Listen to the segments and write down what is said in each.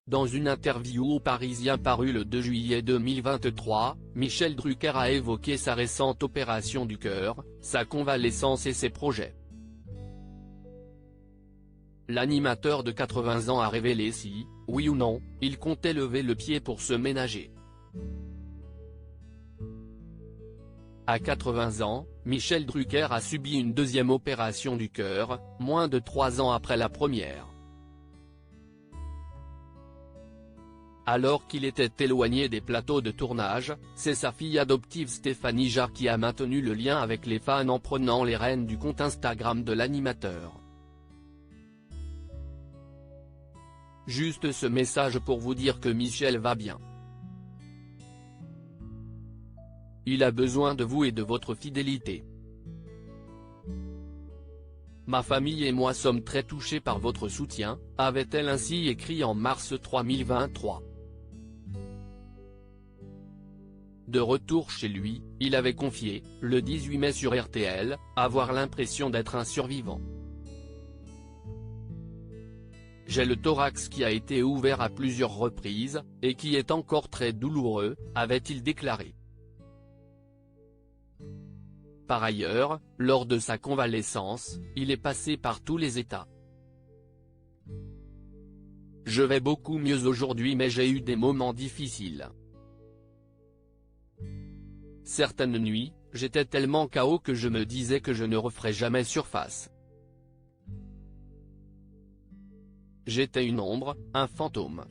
Dans une interview au Parisien parue le 2 juillet 2023, Michel Drucker a évoqué sa récente opération du cœur, sa convalescence et ses projets. L'animateur de 80 ans a révélé si, oui ou non, il comptait lever le pied pour se ménager. À 80 ans, Michel Drucker a subi une deuxième opération du cœur, moins de 3 ans après la première. Alors qu'il était éloigné des plateaux de tournage, c'est sa fille adoptive Stéphanie Jarre qui a maintenu le lien avec les fans en prenant les rênes du compte Instagram de l'animateur. Juste ce message pour vous dire que Michel va bien. Il a besoin de vous et de votre fidélité. Ma famille et moi sommes très touchés par votre soutien, avait-elle ainsi écrit en mars 2023. De retour chez lui, il avait confié, le 18 mai sur RTL, avoir l'impression d'être un survivant. J'ai le thorax qui a été ouvert à plusieurs reprises, et qui est encore très douloureux, avait-il déclaré. Par ailleurs, lors de sa convalescence, il est passé par tous les états. Je vais beaucoup mieux aujourd'hui mais j'ai eu des moments difficiles. Certaines nuits, j'étais tellement KO que je me disais que je ne referais jamais surface. J'étais une ombre, un fantôme.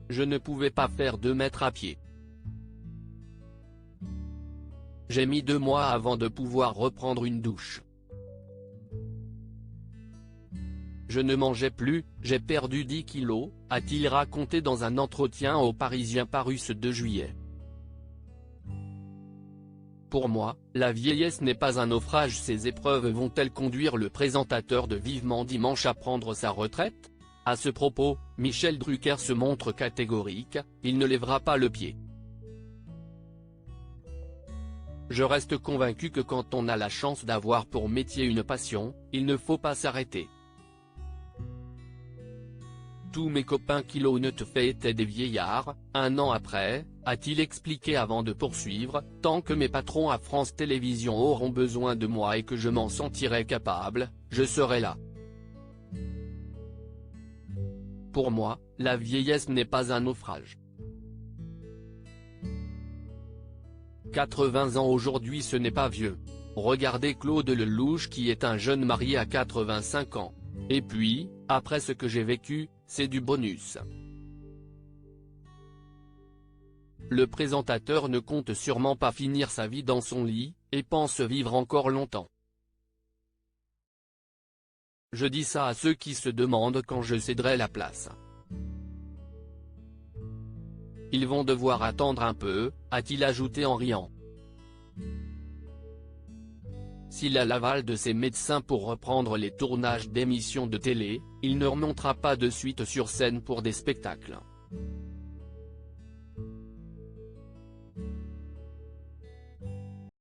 Je ne pouvais pas faire 2 mètres à pied. J'ai mis 2 mois avant de pouvoir reprendre une douche. Je ne mangeais plus, j'ai perdu 10 kilos, a-t-il raconté dans un entretien au Parisien paru ce 2 juillet. Pour moi, la vieillesse n'est pas un naufrage. Ces épreuves vont-elles conduire le présentateur de Vivement Dimanche à prendre sa retraite? À ce propos, Michel Drucker se montre catégorique, il ne lèvera pas le pied. Je reste convaincu que quand on a la chance d'avoir pour métier une passion, il ne faut pas s'arrêter. Tous mes copains qui l'ont fait étaient des vieillards, 1 an après, a-t-il expliqué avant de poursuivre, tant que mes patrons à France Télévisions auront besoin de moi et que je m'en sentirai capable, je serai là. Pour moi, la vieillesse n'est pas un naufrage. 80 ans aujourd'hui ce n'est pas vieux. Regardez Claude Lelouch qui est un jeune marié à 85 ans. Et puis, après ce que j'ai vécu, c'est du bonus. Le présentateur ne compte sûrement pas finir sa vie dans son lit, et pense vivre encore longtemps. Je dis ça à ceux qui se demandent quand je céderai la place. Ils vont devoir attendre un peu, a-t-il ajouté en riant. S'il a l'aval de ses médecins pour reprendre les tournages d'émissions de télé, il ne remontera pas de suite sur scène pour des spectacles.